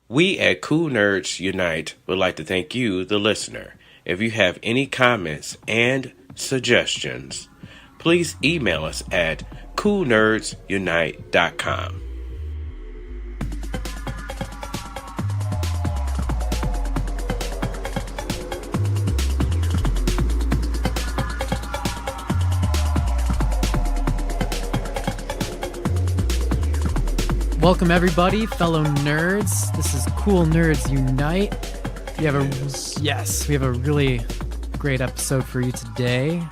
We at Cool Nerds Unite would like to thank you, the listener. If you have any comments and suggestions, please email us at coolnerdsunite.com. Welcome everybody, fellow nerds. This is Cool Nerds Unite. We have a really great episode for you today.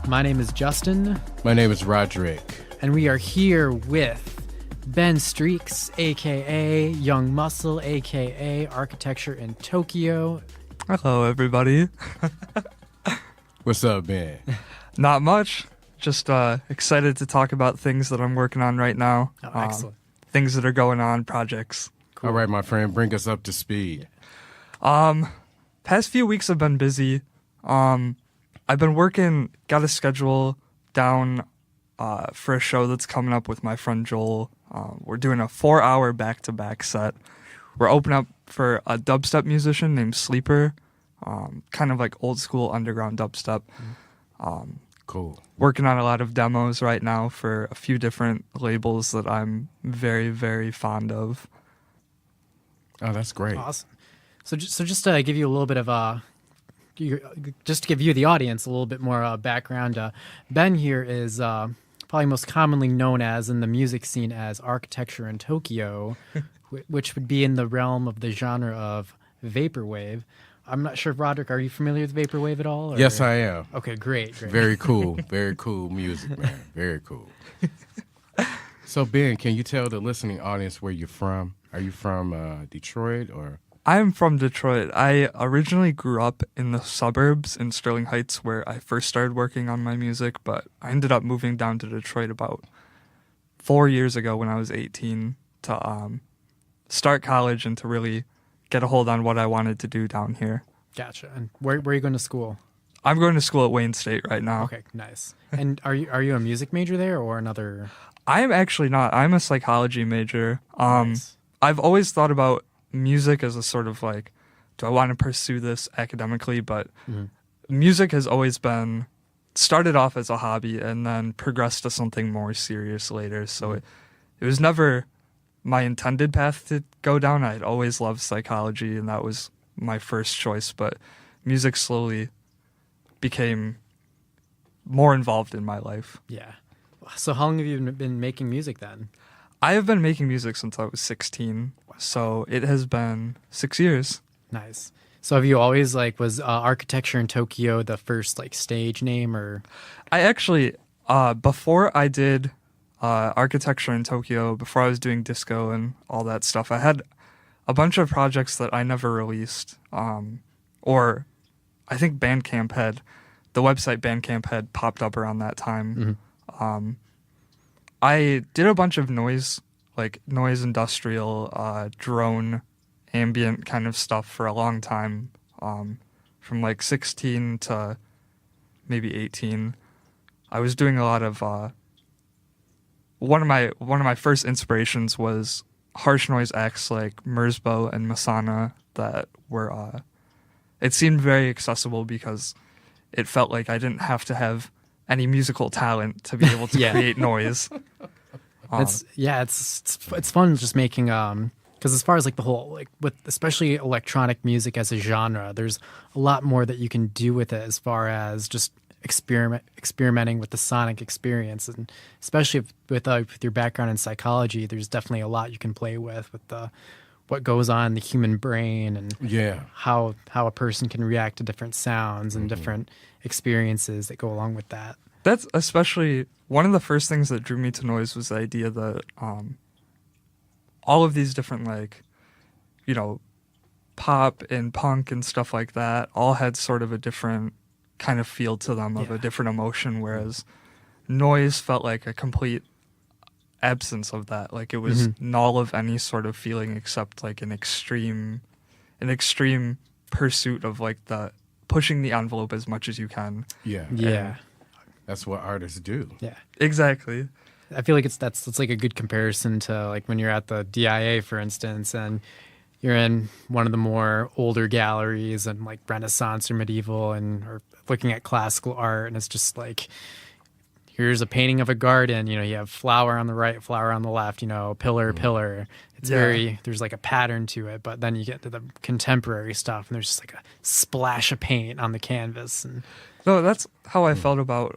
My name is Justin. My name is Roderick. And we are here with Ben Streaks, a.k.a. Young Muscle, a.k.a. Architecture in Tokyo. Hello, everybody. What's up, Ben? Not much. Just excited to talk about things that I'm working on right now. Oh, excellent. Things that are going on, projects. Cool. All right, my friend, bring us up to speed. Past few weeks have been busy. I've been working, got a schedule down for a show that's coming up with my friend Joel. We're doing a 4-hour back-to-back set. We're opening up for a dubstep musician named Sleeper, kind of like old school underground dubstep. Cool. Working on a lot of demos right now for a few different labels that I'm very, very fond of. Oh, that's great. Awesome. So just to give you a little bit of just to give you, the audience, a little bit more background, Ben here is probably most commonly known as in the music scene as Architecture in Tokyo, which would be in the realm of the genre of vaporwave. I'm not sure, Roderick, are you familiar with vaporwave at all? Or? Yes, I am. Okay, great. Very cool. Very cool music, man. Very cool. So, Ben, can you tell the listening audience where you're from? Are you from Detroit or? I'm from Detroit. I originally grew up in the suburbs in Sterling Heights where I first started working on my music, but I ended up moving down to Detroit about 4 years ago when I was 18 to start college and to really get a hold on what I wanted to do down here. Gotcha. And where are you going to school? I'm going to school at Wayne State right now. Okay, nice. And are you a music major there or another? I am actually not. I'm a psychology major. Nice. I've always thought about music as a sort of like, do I want to pursue this academically? But music has always been, started off as a hobby and then progressed to something more serious later. So it was never my intended path to go down. I'd always loved psychology and that was my first choice, but music slowly became more involved in my life. Yeah. So how long have you been making music then? I have been making music since I was 16, so it has been 6 years. Nice. So have you always was Architecture in Tokyo the first stage name or? I actually, before I did Architecture in Tokyo, before I was doing disco and all that stuff, I had a bunch of projects that I never released. Or I think Bandcamp the website Bandcamp had popped up around that time. I did a bunch of noise industrial, drone, ambient kind of stuff for a long time, from 16 to maybe 18. I was doing a lot of one of my first inspirations was harsh noise acts like Merzbow and Masana that were it seemed very accessible because it felt like I didn't have to have any musical talent to be able to create noise. It's fun just making because as far as the whole with especially electronic music as a genre, there's a lot more that you can do with it as far as just experimenting with the sonic experience, and especially with your background in psychology, there's definitely a lot you can play with the what goes on in the human brain and how a person can react to different sounds and different experiences that go along with that. That's especially one of the first things that drew me to noise was the idea that all of these different pop and punk and stuff like that all had sort of a different kind of feel to them, of a different emotion, whereas noise felt like a complete absence of that. It was null of any sort of feeling except an extreme pursuit of the pushing the envelope as much as you can. Yeah. That's what artists do. Yeah. Exactly. I feel like that's a good comparison to when you're at the DIA, for instance, and you're in one of the more older galleries and like Renaissance or medieval and or looking at classical art, and it's just like, here's a painting of a garden, you know, you have flower on the right, flower on the left, you know, pillar, pillar. It's very, there's like a pattern to it, but then you get to the contemporary stuff and there's just like a splash of paint on the canvas. And No, that's how I felt about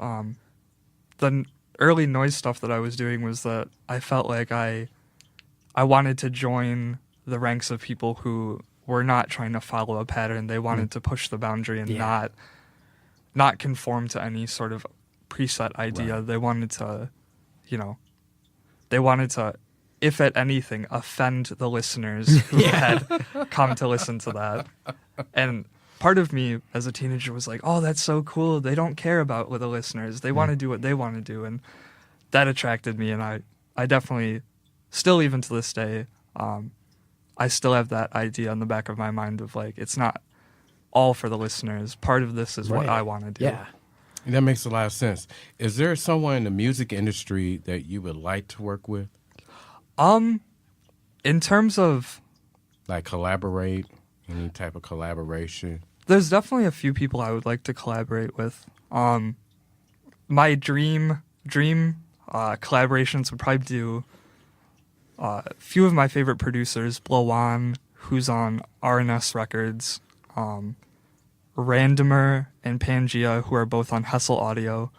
the early noise stuff that I was doing, was that I felt like I wanted to join the ranks of people who were not trying to follow a pattern. They wanted to push the boundary and not conform to any sort of preset idea. Right. They wanted to, you know, if at anything, offend the listeners who had come to listen to that. And part of me as a teenager was like, oh, that's so cool. They don't care about the listeners. They want to do what they want to do. And that attracted me. And I definitely, still even to this day, I still have that idea in the back of my mind of like, it's not all for the listeners. Part of this is what I want to do. Yeah. That makes a lot of sense. Is there someone in the music industry that you would like to work with? In terms of like collaborate, any type of collaboration? There's definitely a few people I would like to collaborate with. My dream collaborations would probably do a few of my favorite producers, Blowan, who's on RNS Records, Randomer and Pangea, who are both on Hessel Audio.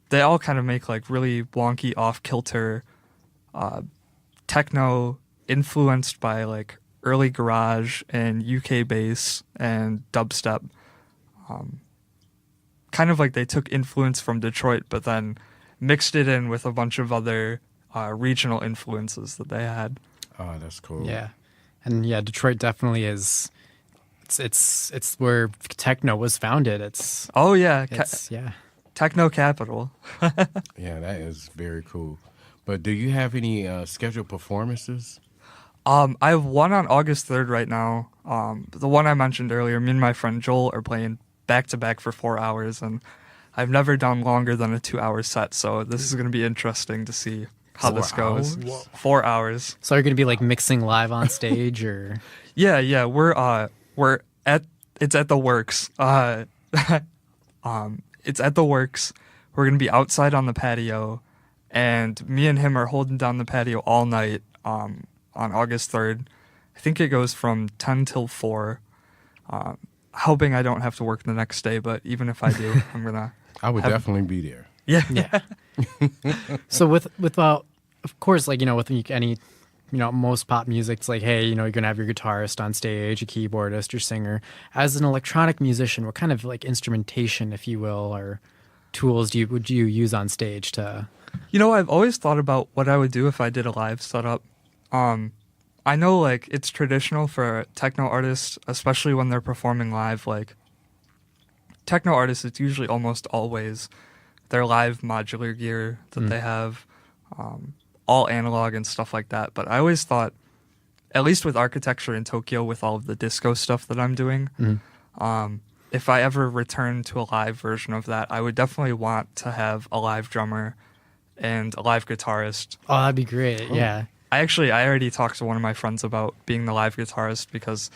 They all kind of make like really wonky, off-kilter techno influenced by like early garage and UK bass and dubstep. Kind of like they took influence from Detroit, but then mixed it in with a bunch of other regional influences that they had. Oh, that's cool. Yeah. And yeah, Detroit definitely is. It's where techno was founded. It's techno capital. Yeah, that is very cool. But do you have any scheduled performances? I have one on August 3rd right now. The one I mentioned earlier, me and my friend Joel are playing back to back for 4 hours, and I've never done longer than a 2-hour set, so this is going to be interesting to see how this goes. 4 hours. So you're going to be like mixing live on stage, or? Yeah, it's at the Works. It's at the Works. We're going to be outside on the patio, and me and him are holding down the patio all night on August 3rd. I think it goes from 10 till 4. Hoping I don't have to work the next day, but even if I do, I'm going to... I would definitely be there. Yeah. So with of course, like, you know, with any, you know, most pop music, it's like, hey, you know, you're going to have your guitarist on stage, a keyboardist, your singer. As an electronic musician, what kind of like instrumentation, if you will, or tools would you use on stage to... You know, I've always thought about what I would do if I did a live setup. I know, like, it's traditional for techno artists, especially when they're performing live, like, techno artists, it's usually almost always their live modular gear that they have, all analog and stuff like that. But I always thought, at least with architecture in Tokyo, with all of the disco stuff that I'm doing, if I ever return to a live version of that, I would definitely want to have a live drummer and a live guitarist. Oh, that'd be great. Cool. Yeah. I already talked to one of my friends about being the live guitarist, because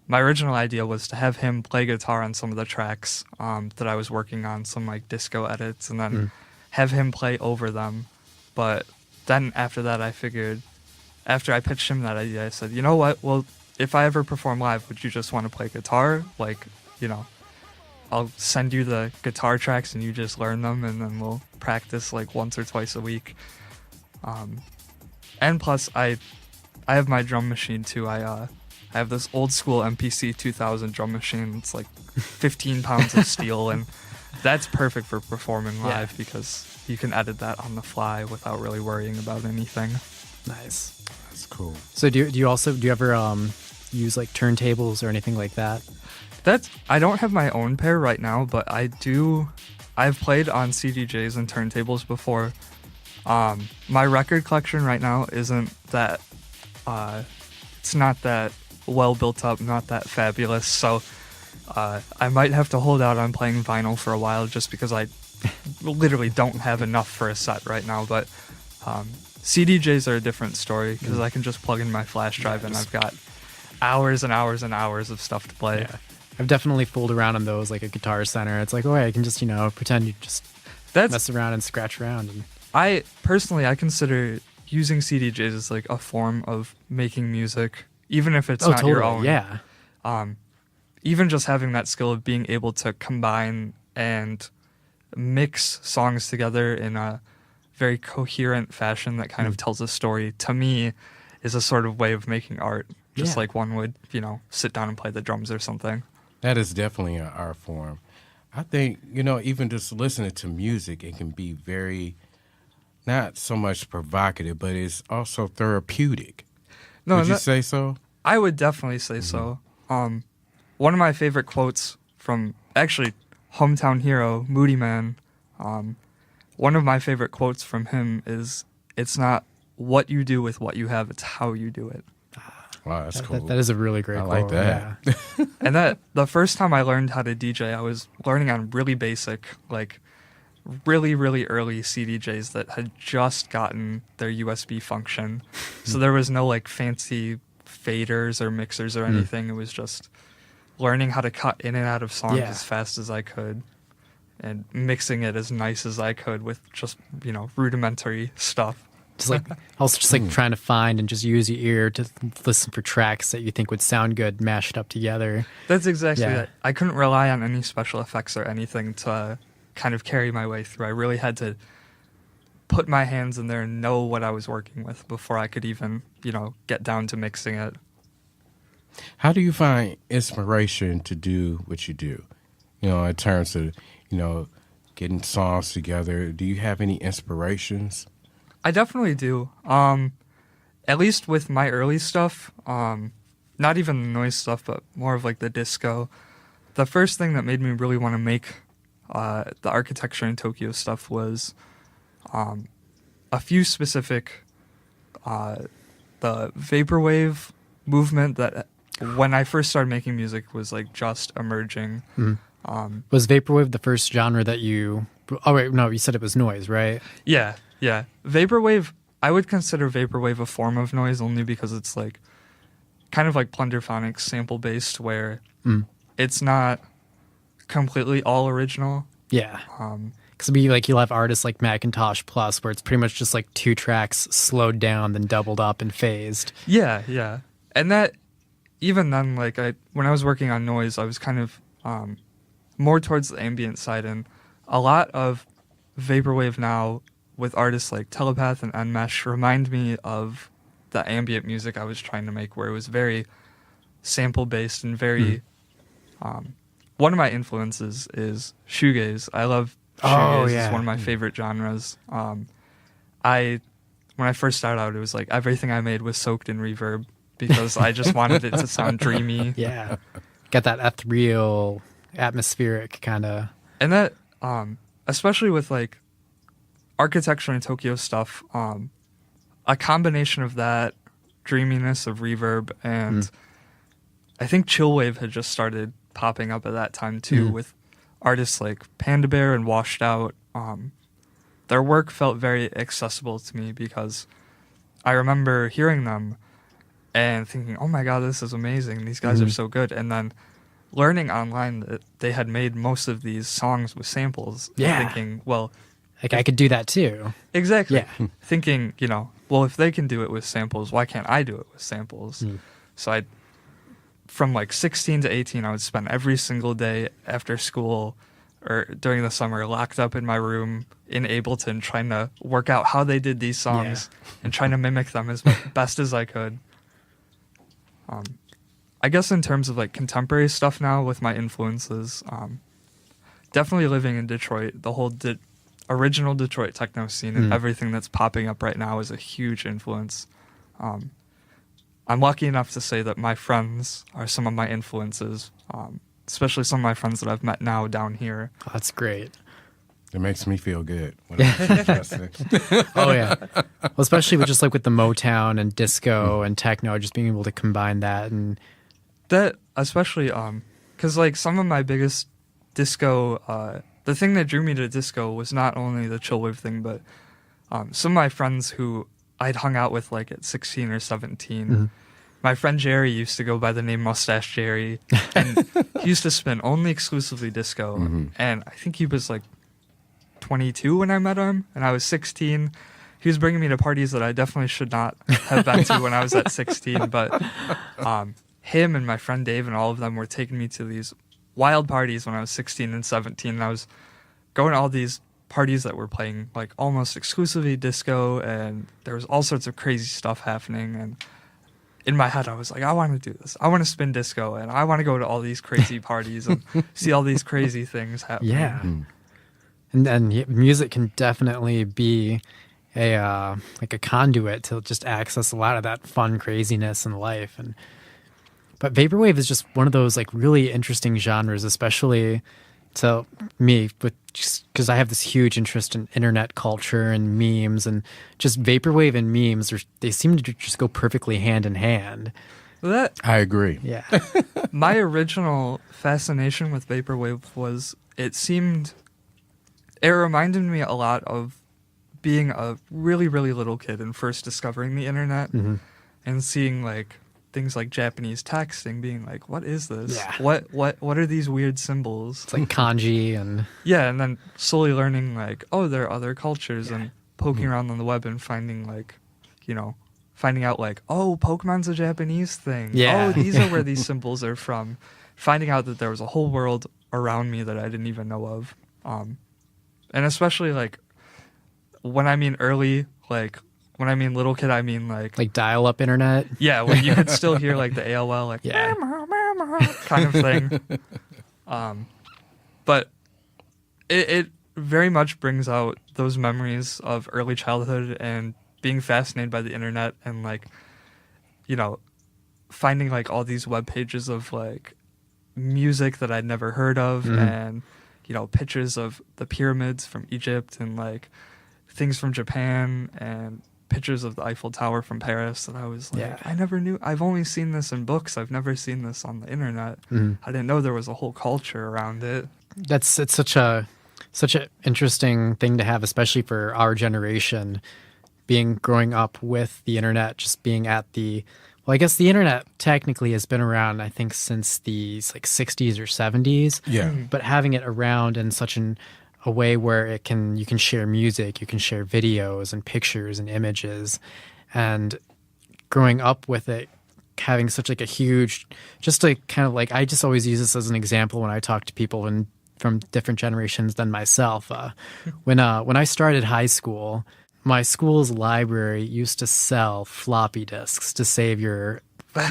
my original idea was to have him play guitar on some of the tracks that I was working on, some like disco edits, and then have him play over them. But then after that, I figured, after I pitched him that idea, I said, you know what? Well, if I ever perform live, would you just want to play guitar? Like, you know, I'll send you the guitar tracks and you just learn them, and then we'll practice like once or twice a week. And plus, I have my drum machine too. I have this old school MPC 2000 drum machine. It's like 15 pounds of steel, and that's perfect for performing live because you can edit that on the fly without really worrying about anything. Nice. That's cool. So do you ever use like turntables or anything like that? I don't have my own pair right now, but I do. I've played on CDJs and turntables before. My record collection right now isn't that, it's not that well built up, not that fabulous, so I might have to hold out on playing vinyl for a while just because I literally don't have enough for a set right now, but CDJs are a different story because I can just plug in my flash drive and I've got hours and hours and hours of stuff to play. Yeah. I've definitely fooled around on those, like a Guitar Center. It's like, oh, I can just, pretend you just mess around and scratch around. And I consider using CDJs as like a form of making music, even if it's not totally, your own. Yeah. Even just having that skill of being able to combine and mix songs together in a very coherent fashion that kind of tells a story, to me, is a sort of way of making art. Just like one would, sit down and play the drums or something. That is definitely an art form. I think, even just listening to music, it can be very, not so much provocative, but it's also therapeutic. No, Would you say so? I would definitely say so. One of my favorite quotes from, actually, hometown hero, Moody Man, one of my favorite quotes from him is, "It's not what you do with what you have, it's how you do it." Wow, that's cool. That is a really great I quote. like that. Yeah. And that the first time I learned how to DJ, I was learning on really basic, like really, really early CDJs that had just gotten their USB function. So there was no like fancy faders or mixers or anything. It was just learning how to cut in and out of songs as fast as I could and mixing it as nice as I could with just, rudimentary stuff. Just like also just like trying to find and just use your ear to listen for tracks that you think would sound good mashed up together. That's exactly Yeah. it. I couldn't rely on any special effects or anything to kind of carry my way through. I really had to put my hands in there and know what I was working with before I could even, get down to mixing it. How do you find inspiration to do what you do? In terms of, getting songs together. Do you have any inspirations? I definitely do. At least with my early stuff, not even the noise stuff, but more of like the disco. The first thing that made me really want to make the architecture in Tokyo stuff was a few specific, the vaporwave movement that when I first started making music was like just emerging. Was vaporwave the first genre that you? Oh wait, no, you said it was noise, right? Yeah. Vaporwave, I would consider vaporwave a form of noise only because it's like kind of like plunderphonics, sample based, where it's not completely all original. Yeah. Because you'll have artists like Macintosh Plus where it's pretty much just like 2 tracks slowed down, then doubled up and phased. Yeah. And that, even then, like when I was working on noise, I was kind of more towards the ambient side, and a lot of vaporwave now with artists like Telepath and Enmesh remind me of the ambient music I was trying to make, where it was very sample based and very one of my influences is shoegaze. I love shoegaze. It's one of my favorite genres. When I first started out, it was like everything I made was soaked in reverb because I just wanted it to sound dreamy. Yeah. Got that ethereal, atmospheric kind of. And that, especially with like architecture in Tokyo stuff, a combination of that dreaminess of reverb and I think chillwave had just started popping up at that time too with artists like Panda Bear and Washed Out. Their work felt very accessible to me because I remember hearing them and thinking, oh my god, this is amazing. These guys are so good. And then learning online that they had made most of these songs with samples. Yeah. And thinking, well, Like, I could do that too. exactly. Yeah. Thinking, well, if they can do it with samples, why can't I do it with samples? So from like 16 to 18, I would spend every single day after school or during the summer locked up in my room in Ableton trying to work out how they did these songs and trying to mimic them as best as I could. I guess in terms of like contemporary stuff now with my influences, definitely living in Detroit, the whole original Detroit techno scene and everything that's popping up right now is a huge influence. I'm lucky enough to say that my friends are some of my influences, especially some of my friends that I've met now down here. Oh, that's great. It makes me feel good. When I'm Oh yeah. Well, especially with just like with the Motown and disco and techno, just being able to combine that and That especially because like some of my biggest disco, the thing that drew me to disco was not only the chillwave thing, but some of my friends who I'd hung out with like at 16 or 17. My friend Jerry used to go by the name Mustache Jerry, and he used to spin only exclusively disco. And I think he was like 22 when I met him, and I was 16. He was bringing me to parties that I definitely should not have been to when I was at 16. But him and my friend Dave and all of them were taking me to these wild parties when I was 16 and 17. And I was going to all these parties that were playing like almost exclusively disco, and there was all sorts of crazy stuff happening. And in my head, I was like, I want to do this. I want to spin disco, and I want to go to all these crazy parties and see all these crazy things happening. Yeah. And then music can definitely be a like a conduit to just access a lot of that fun craziness in life. But vaporwave is just one of those like really interesting genres, especially to me, because I have this huge interest in internet culture and memes, and just vaporwave and memes they seem to just go perfectly hand in hand. I agree. Yeah. My original fascination with vaporwave was it reminded me a lot of being a really, really little kid and first discovering the internet and seeing like things like Japanese texting, being like, what is this? Yeah. What are these weird symbols? It's like kanji and Yeah, and then slowly learning like, oh, there are other cultures, and poking around on the web and finding like, finding out like, oh, Pokemon's a Japanese thing. Yeah. Oh, these are where these symbols are from. Finding out that there was a whole world around me that I didn't even know of. And especially like when I mean early, like when I mean little kid, I mean like dial-up internet. yeah, when you could still hear like the AOL like Yeah. kind of thing. But it very much brings out those memories of early childhood and being fascinated by the internet and like, finding like all these web pages of like music that I'd never heard of and, pictures of the pyramids from Egypt and like things from Japan and pictures of the Eiffel Tower from Paris that I was like, Yeah. I never knew. I've only seen this in books. I've never seen this on the internet. I didn't know there was a whole culture around it. It's such an interesting thing to have, especially for our generation, growing up with the internet, just being at I guess the internet technically has been around, I think, since the 60s or 70s. Yeah. But having it around in such a way where you can share music, you can share videos and pictures and images, and growing up with it having such like a huge, just like kind of like, I just always use this as an example when I talk to people from different generations than myself. When I started high school, my school's library used to sell floppy disks to save your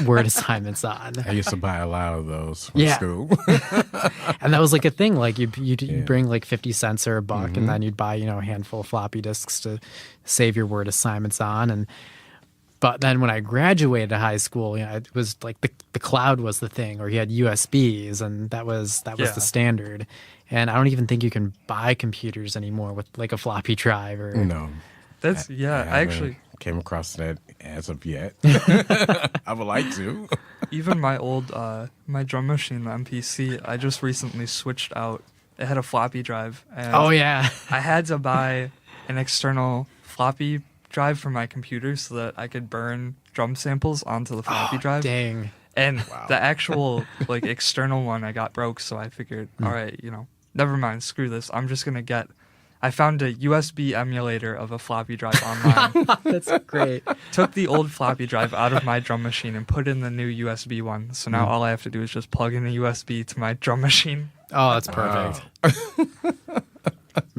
word assignments on. I used to buy a lot of those from school. And that was like a thing. Like you'd bring like 50 cents or $1, and then you'd buy, a handful of floppy disks to save your word assignments on. But then when I graduated high school, it was like the cloud was the thing, or you had USBs, and that was the standard. And I don't even think you can buy computers anymore with like a floppy drive or No. That's I actually came across that as of yet. I would like to. even my old my drum machine, the MPC, I just recently switched out. It had a floppy drive, and Oh yeah. I had to buy an external floppy drive for my computer so that I could burn drum samples onto the floppy drive. Dang. And the actual like external one I got broke, so I figured, all right, never mind, screw this. I'm just gonna I found a USB emulator of a floppy drive online. That's great. Took the old floppy drive out of my drum machine and put in the new USB one. So now all I have to do is just plug in a USB to my drum machine. Oh, that's perfect.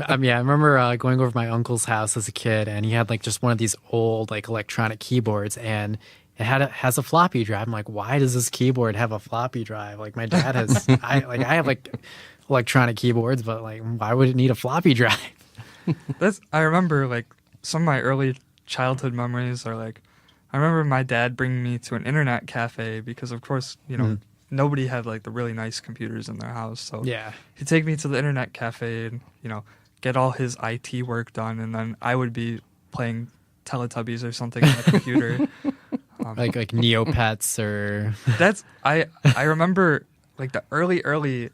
I remember going over to my uncle's house as a kid, and he had like just one of these old like electronic keyboards, and it has a floppy drive. I'm like, why does this keyboard have a floppy drive? Like my dad has, I have like electronic keyboards, but like, why would it need a floppy drive? I remember like some of my early childhood memories are like, I remember my dad bringing me to an internet cafe because of course, nobody had like the really nice computers in their house. So Yeah. he'd take me to the internet cafe and, get all his IT work done. And then I would be playing Teletubbies or something on the computer. Like Neopets or I remember like the early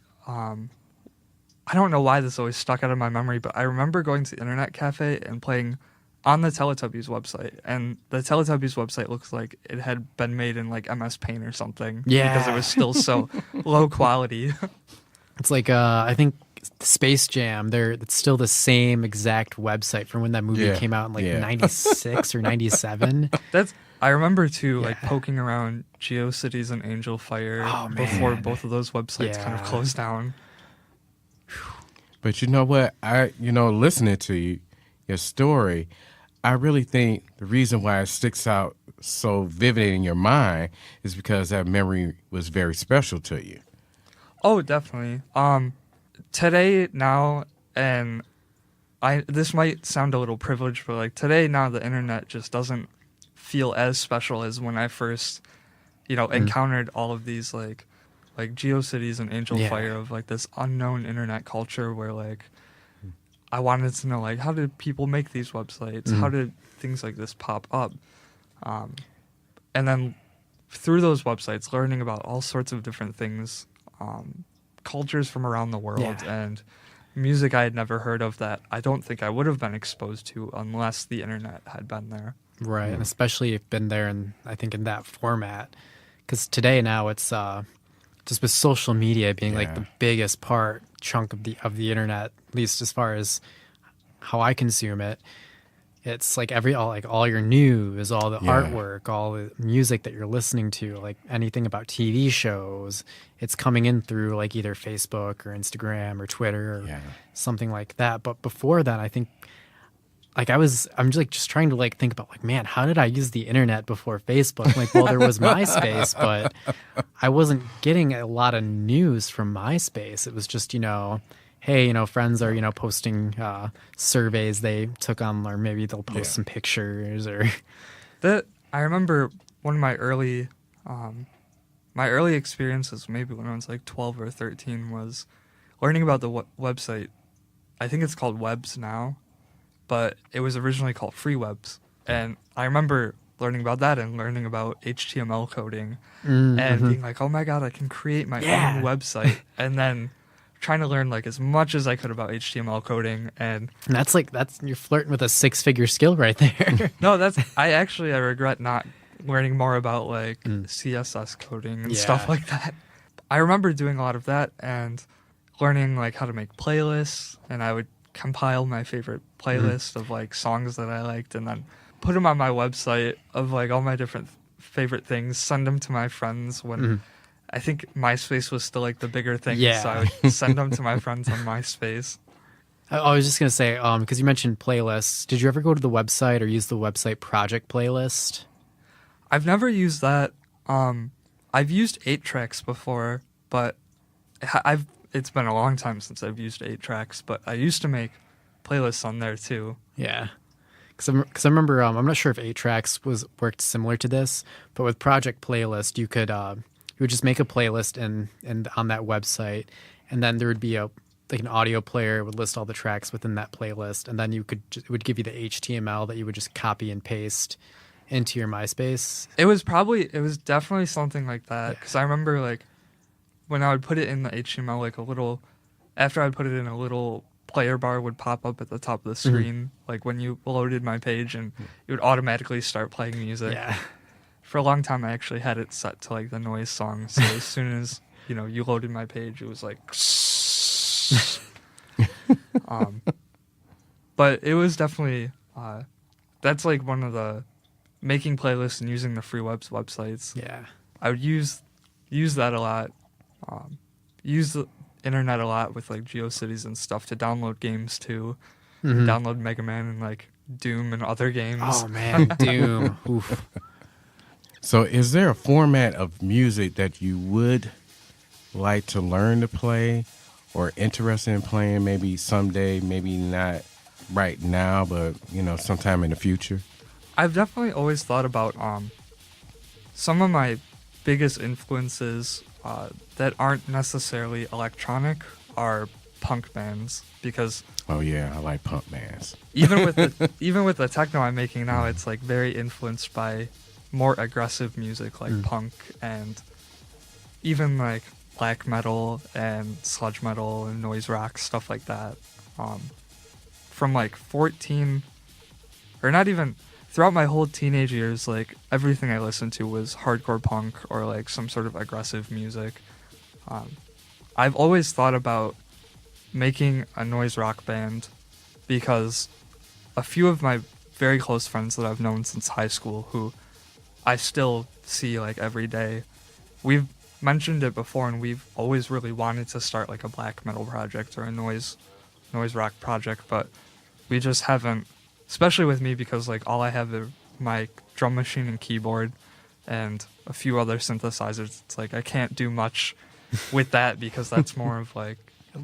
I don't know why this always stuck out of my memory, but I remember going to the internet cafe and playing on the Teletubbies website, and the Teletubbies website looks like it had been made in like MS Paint or something. Yeah. Because it was still so low quality. It's like I think Space Jam. It's still the same exact website from when that movie came out in like '96 or '97. I remember too, like poking around GeoCities and Angel Fire before both of those websites kind of closed down. But you know what? Listening to your story, I really think the reason why it sticks out so vivid in your mind is because that memory was very special to you. Oh, definitely. Today, now, and this might sound a little privileged, but like today, now, the internet just doesn't feel as special as when I first, encountered all of these like GeoCities and Angel Fire of like this unknown internet culture where like I wanted to know like how did people make these websites? How did things like this pop up? And then through those websites, learning about all sorts of different things, cultures from around the world, and music I had never heard of that I don't think I would have been exposed to unless the internet had been there. Right, and especially if been there, and I think in that format, because today now it's just with social media being like the biggest chunk of the internet, at least as far as how I consume it. It's like all your news, all the artwork, all the music that you're listening to, like anything about TV shows, it's coming in through like either Facebook or Instagram or Twitter or something like that. But before that, I think like I'm just trying to like think about like, man, how did I use the internet before Facebook? Like, well, there was MySpace, but I wasn't getting a lot of news from MySpace. It was just, hey, friends are, posting surveys they took on, or maybe they'll post some pictures or. I remember one of my early experiences, maybe when I was like 12 or 13, was learning about the website. I think it's called Webs now, but it was originally called Free Webs. And I remember learning about that and learning about HTML coding and being like, oh my God, I can create my own website. And then trying to learn like as much as I could about HTML coding. And that's you're flirting with a 6-figure skill right there. No, I regret not learning more about like CSS coding and stuff like that. I remember doing a lot of that and learning like how to make playlists, and I would compile my favorite playlist of like songs that I liked and then put them on my website of like all my different favorite things, send them to my friends when I think MySpace was still like the bigger thing. So I would send them to my friends on MySpace. I was just going to say, because you mentioned playlists, did you ever go to the website or use the website Project Playlist? I've never used that. I've used 8-Tracks before, but it's been a long time since I've used 8-Tracks, but I used to make playlists on there too. Yeah. Because I remember, I'm not sure if 8-Tracks worked similar to this, but with Project Playlist, you would just make a playlist and on that website, and then there would be an audio player would list all the tracks within that playlist, and then it would give you the HTML that you would just copy and paste into your MySpace. It was definitely something like that, because I remember like when I would put it in the HTML, after I'd put it in, a little player bar would pop up at the top of the screen, like when you loaded my page, and it would automatically start playing music. Yeah. For a long time, I actually had it set to like the noise song, so as soon as you loaded my page, it was like. But it was definitely that's like one of the making playlists and using the free websites. Yeah, I would use that a lot. Use the internet a lot with like GeoCities and stuff to download games too. Download Mega Man and like Doom and other games. Oh man, Doom. Oof. So is there a format of music that you would like to learn to play or interested in playing maybe someday, maybe not right now, but sometime in the future? I've definitely always thought about some of my biggest influences that aren't necessarily electronic are punk bands, because I like punk bands. even with the techno I'm making now, it's like very influenced by more aggressive music like punk and even like black metal and sludge metal and noise rock, stuff like that. From like 14 or not even throughout my whole teenage years, like everything I listened to was hardcore punk or like some sort of aggressive music. I've always thought about making a noise rock band because a few of my very close friends that I've known since high school, who I still see like every day, we've mentioned it before, and we've always really wanted to start like a black metal project or a noise rock project, but we just haven't, especially with me, because like all I have is my drum machine and keyboard and a few other synthesizers. It's like I can't do much with that because that's more of like,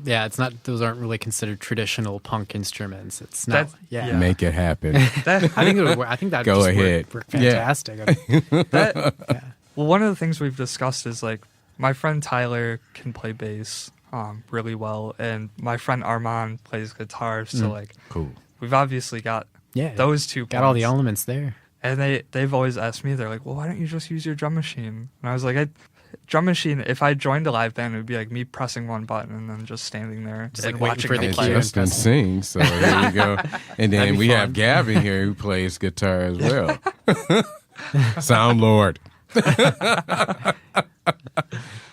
Yeah, it's not. Those aren't really considered traditional punk instruments. It's not. Yeah. Make it happen. I think it would. I think that Go just ahead. Work fantastic. Well, one of the things we've discussed is like my friend Tyler can play bass really well, and my friend Armand plays guitar. So like, Cool. we've obviously got those two. Got all the points. elements there. And they've always asked me, they're like, well, why don't you just use your drum machine? And I was like, drum machine, if I joined a live band, it would be like me pressing one button and then just standing there Just, and like, waiting watching for them the play. cue. Justin sings, so here we go. And then be we fun. have Gavin here who plays guitar as well. Sound Lord.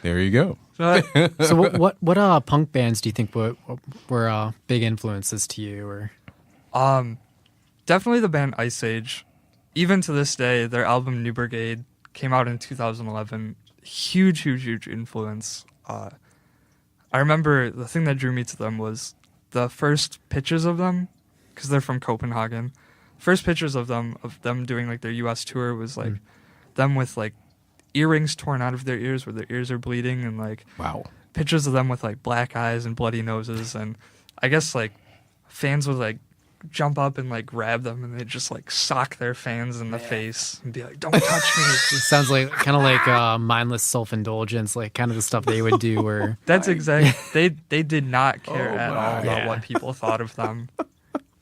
There you go. So, So what punk bands do you think were big influences to you? Or definitely the band Ice Age. Even to this day, their album New Brigade came out in 2011. Huge influence. I remember the thing that drew me to them was the first pictures of them, because they're from Copenhagen. First pictures of them doing like their U.S. tour was like them with like earrings torn out of their ears where their ears are bleeding, and like Wow. pictures of them with like black eyes and bloody noses, and I guess like fans would like jump up and like grab them and they'd just like sock their fans in the face and be like, don't touch me. it sounds like kind of like mindless self-indulgence, like kind of the stuff they would do. Or That's exactly. They did not care at all about Yeah. what people thought of them.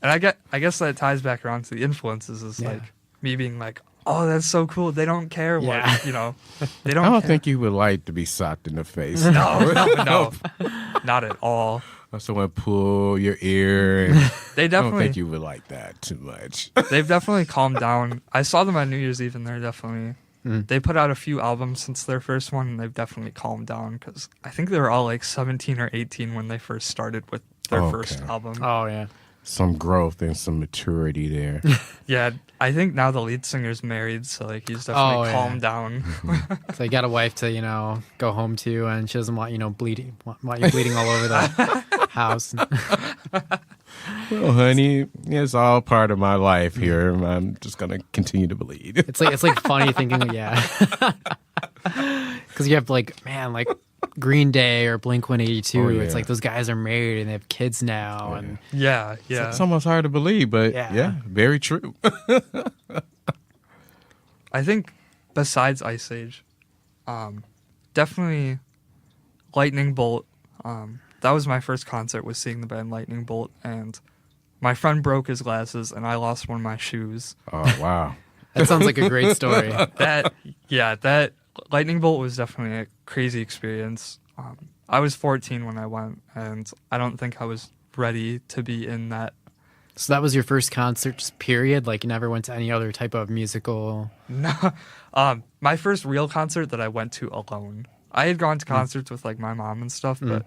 And I guess that ties back around to the influences, is like me being like, oh, that's so cool. They don't care what, they don't I don't care. think you would like to be socked in the face. No, not at all. Or someone pull your ear. And They I don't definitely, think you would like that too much. they've definitely calmed down. I saw them on New Year's Eve, and they're definitely, they put out a few albums since their first one, and they've definitely calmed down, because I think they were all like 17 or 18 when they first started with their first Okay. album. oh yeah, Some growth and some maturity there. Yeah, I think now the lead singer's married, so like he's definitely yeah. calmed down. so you got a wife to go home to, and she doesn't want bleeding, want you bleeding all over the house. Well, honey, it's all part of my life here. I'm just going to continue to bleed. It's like funny thinking, because you have like Green Day or Blink-182. Oh, yeah. It's like those guys are married and they have kids now, and Yeah. It's almost hard to believe, but Yeah. very true. I think besides Ice Age, definitely Lightning Bolt. That was my first concert, was seeing the band Lightning Bolt, and my friend broke his glasses and I lost one of my shoes. Oh, wow. that sounds like a great story. That Lightning Bolt was definitely a crazy experience. I was 14 when I went, and I don't think I was ready to be in that. So that was your first concert, just period? Like you never went to any other type of musical? No, my first real concert that I went to alone. I had gone to concerts with like my mom and stuff, but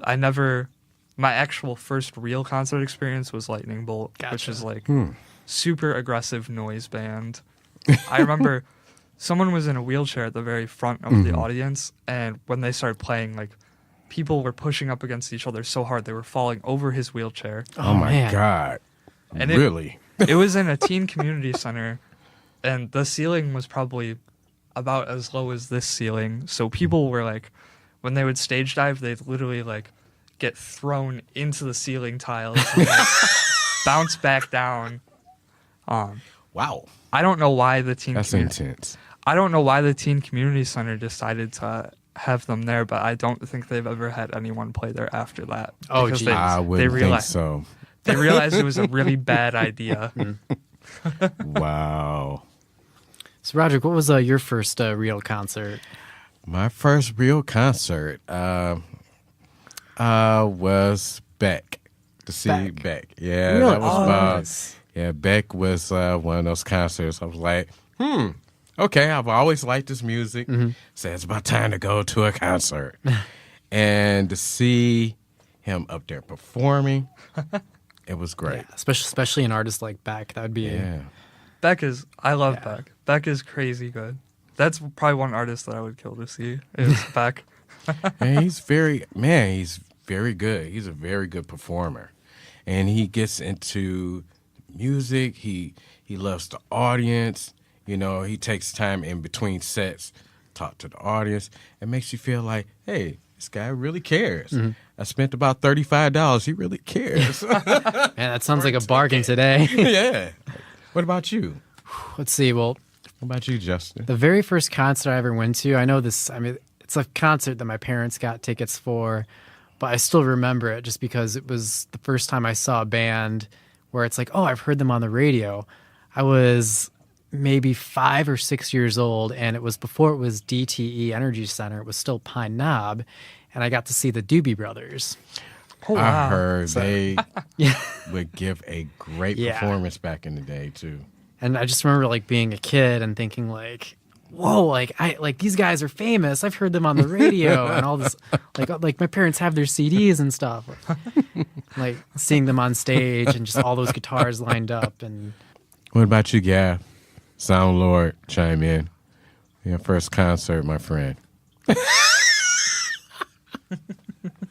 I never. My actual first real concert experience was Lightning Bolt, which is like super aggressive noise band. I remember someone was in a wheelchair at the very front of the audience, and when they started playing, like people were pushing up against each other so hard they were falling over his wheelchair. Oh, my man. God. And Really? It was in a teen community center, and the ceiling was probably about as low as this ceiling. So people were like, when they would stage dive, they'd literally like get thrown into the ceiling tiles and like, bounce back down. Wow. I don't know why the That's intense. I don't know why the teen community center decided to have them there, but I don't think they've ever had anyone play there after that. Oh, because geez. I wouldn't think realized so. they realized it was a really bad idea. Wow. So Roderick, what was your first real concert? My first real concert was Beck. To see Beck. Beck. Yeah, Really? that was Oh, about nice. Yeah, Beck was one of those concerts. I was like, okay, I've always liked this music. So it's about time to go to a concert. And to see him up there performing, it was great. Yeah, especially an artist like Beck. That would be I love Beck. Beck is crazy good. That's probably one artist that I would kill to see is Beck. And he's very good. He's a very good performer. And he gets into music. He loves the audience. You know, he takes time in between sets, talk to the audience. It makes you feel like, hey, this guy really cares. I spent about $35. He really cares. Man, that sounds like a bargain today. Yeah. What about you? Let's see. Well, What about you, Justin? the very first concert I ever went to, I know this, I mean, it's a concert that my parents got tickets for, but I still remember it just because it was the first time I saw a band where it's like, oh, I've heard them on the radio. I was maybe 5 or 6 years old, and it was before it was DTE Energy Center. It was still Pine Knob, and I got to see the Doobie Brothers. Oh, wow. I heard they would give a great performance back in the day, too. And I just remember like being a kid and thinking like, whoa, like these guys are famous. I've heard them on the radio and all this. Like my parents have their CDs and stuff. Like seeing them on stage and just all those guitars lined up. And What about you, Gav? Sound Lord, chime in. Your first concert, my friend.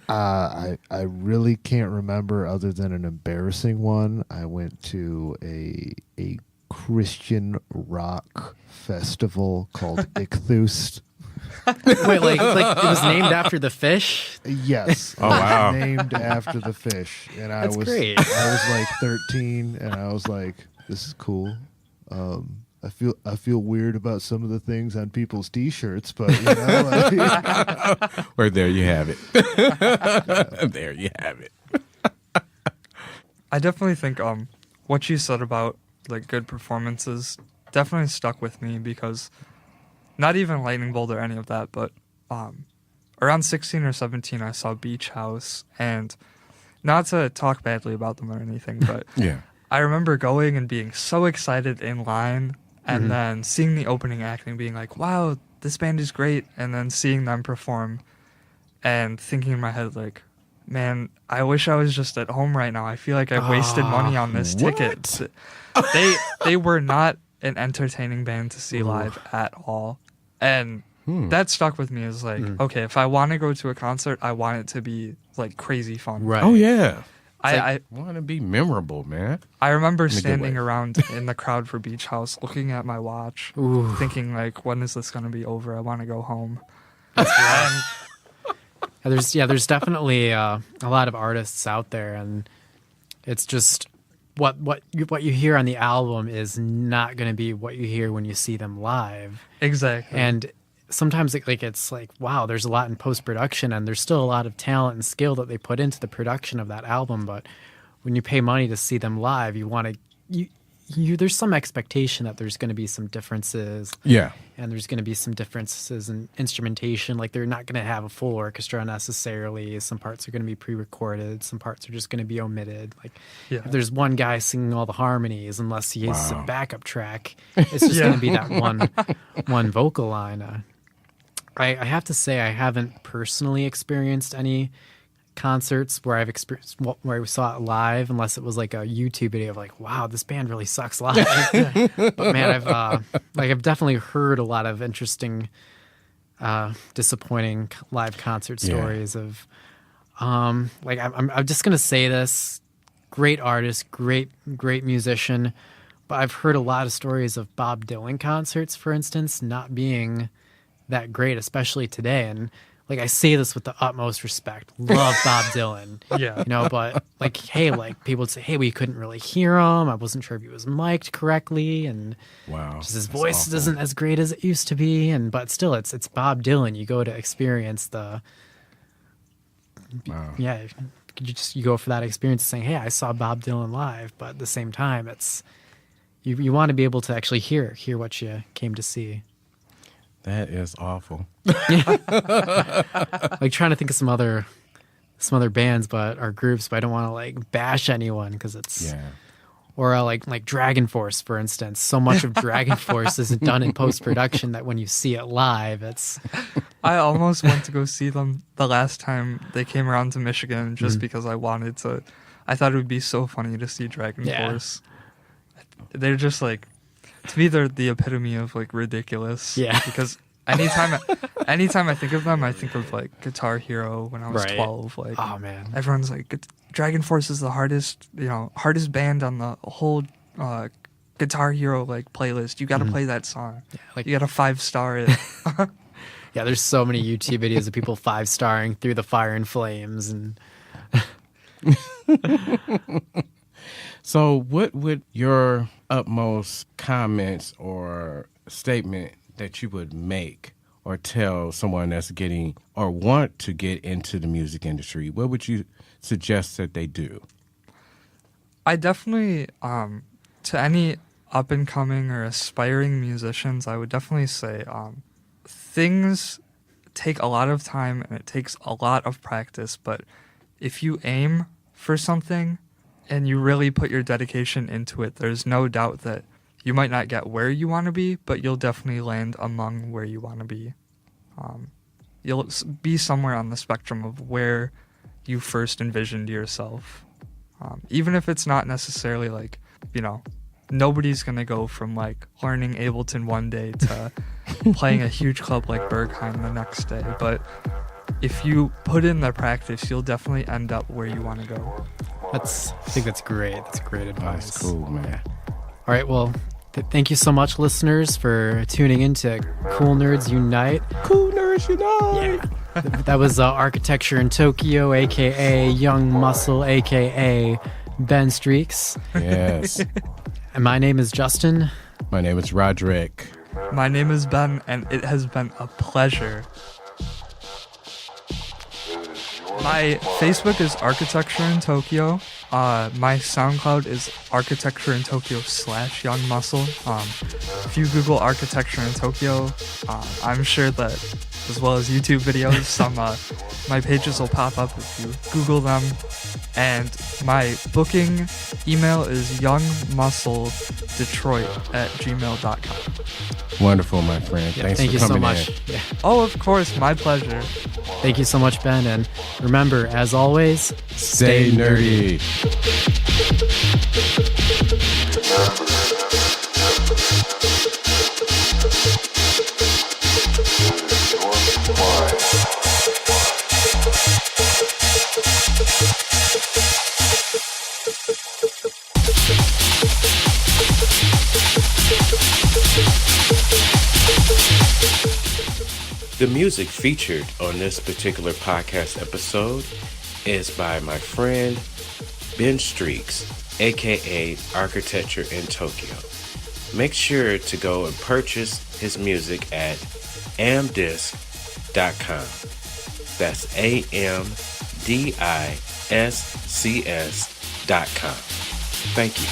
I really can't remember other than an embarrassing one. I went to a Christian rock festival called Ichthus. wait, like it was named after the fish? Yes. Oh, wow. Named after the fish. And That's great. I was like 13 and I was like, this is cool. I feel weird about some of the things on people's T-shirts, but you know, like, Or there you have it. There you have it. I definitely think what you said about like good performances definitely stuck with me because not even Lightning Bolt or any of that, but around 16 or 17 I saw Beach House, and not to talk badly about them or anything, but Yeah. I remember going and being so excited in line and then seeing the opening act and being like, wow, this band is great, and then seeing them perform and thinking in my head like, man, I wish I was just at home right now. I feel like I wasted money on this ticket. They were not an entertaining band to see live at all. And that stuck with me as like, okay, if I want to go to a concert, I want it to be like crazy fun. Right. Oh, yeah. I want to be memorable, man. I remember good standing way. around in the crowd for Beach House, looking at my watch, thinking like, when is this going to be over? I want to go home. And There's definitely a lot of artists out there, and it's just what you hear on the album is not going to be what you hear when you see them live. exactly. And sometimes it's like, wow, there's a lot in post-production, and there's still a lot of talent and skill that they put into the production of that album. But when you pay money to see them live, you want to there's some expectation that there's going to be some differences. Yeah. And there's going to be some differences in instrumentation. Like they're not going to have a full orchestra necessarily. Some parts are going to be pre-recorded. Some parts are just going to be omited. Like if there's one guy singing all the harmonies, unless he has a backup track, it's just going to be that one vocal line. I have to say I haven't personally experienced any concerts where I saw it live, unless it was like a YouTube video of like, wow, this band really sucks live. But man, I've definitely heard a lot of interesting, disappointing live concert stories of, I'm just gonna say this, great artist, great musician, but I've heard a lot of stories of Bob Dylan concerts, for instance, not being that great, especially today. And like I say this with the utmost respect. Love Bob Dylan. Yeah. But like, hey, like people would say, hey, we couldn't really hear him. I wasn't sure if he was mic'd correctly, and just his voice isn't as great as it used to be. But still, it's Bob Dylan. You go to experience the. Wow. Yeah, you go for that experience of saying, hey, I saw Bob Dylan live, but at the same time, it's you want to be able to actually hear what you came to see. That is awful. Like trying to think of some other bands, but or groups, but I don't want to like bash anyone because it's Or like Dragon Force, for instance. So much of Dragon Force isn't done in post production that when you see it live, it's. I almost went to go see them the last time they came around to Michigan just because I wanted to. I thought it would be so funny to see Dragon Force. They're just like, to me, they're the epitome of like ridiculous. Yeah. Because anytime I think of them, I think of like Guitar Hero when I was 12. Like, oh man, everyone's like, Dragon Force is the hardest band on the whole Guitar Hero like playlist. You got to play that song. Yeah, like, you got to 5-star it. Yeah, there's so many YouTube videos of people 5-starring Through the Fire and Flames and. So, what would your utmost comments or statement that you would make or tell someone that's getting or want to get into the music industry? What would you suggest that they do? I definitely, to any up and coming or aspiring musicians, I would definitely say things take a lot of time and it takes a lot of practice, but if you aim for something and you really put your dedication into it, there's no doubt that you might not get where you want to be, but you'll definitely land among where you want to be. You'll be somewhere on the spectrum of where you first envisioned yourself. Even if it's not necessarily like, nobody's going to go from like learning Ableton one day to playing a huge club like Berghain the next day. But if you put in the practice, you'll definitely end up where you want to go. I think that's great. That's great advice. That's cool, man. All right, well, thank you so much, listeners, for tuning in to Cool Nerds Unite. Cool Nerds Unite! Yeah. That was Architecture in Tokyo, a.k.a. Young Muscle, a.k.a. Ben Streaks. Yes. And my name is Justin. My name is Roderick. My name is Ben, and it has been a pleasure. My Facebook is Architecture in Tokyo. My SoundCloud is Architecture in Tokyo /Young Muscle. If you Google Architecture in Tokyo, I'm sure that, as well as YouTube videos, some my pages will pop up if you Google them. And my booking email is youngmuscledetroit@gmail.com. Wonderful, my friend. Yeah, Thanks thank for you so coming much. in. Yeah. Oh, of course, my pleasure. Thank you so much, Ben. And remember, as always, Stay nerdy. The music featured on this particular podcast episode is by my friend Ben Streaks, a.k.a. Architecture in Tokyo. Make sure to go and purchase his music at amdiscs.com. That's AMDISCS.com. Thank you.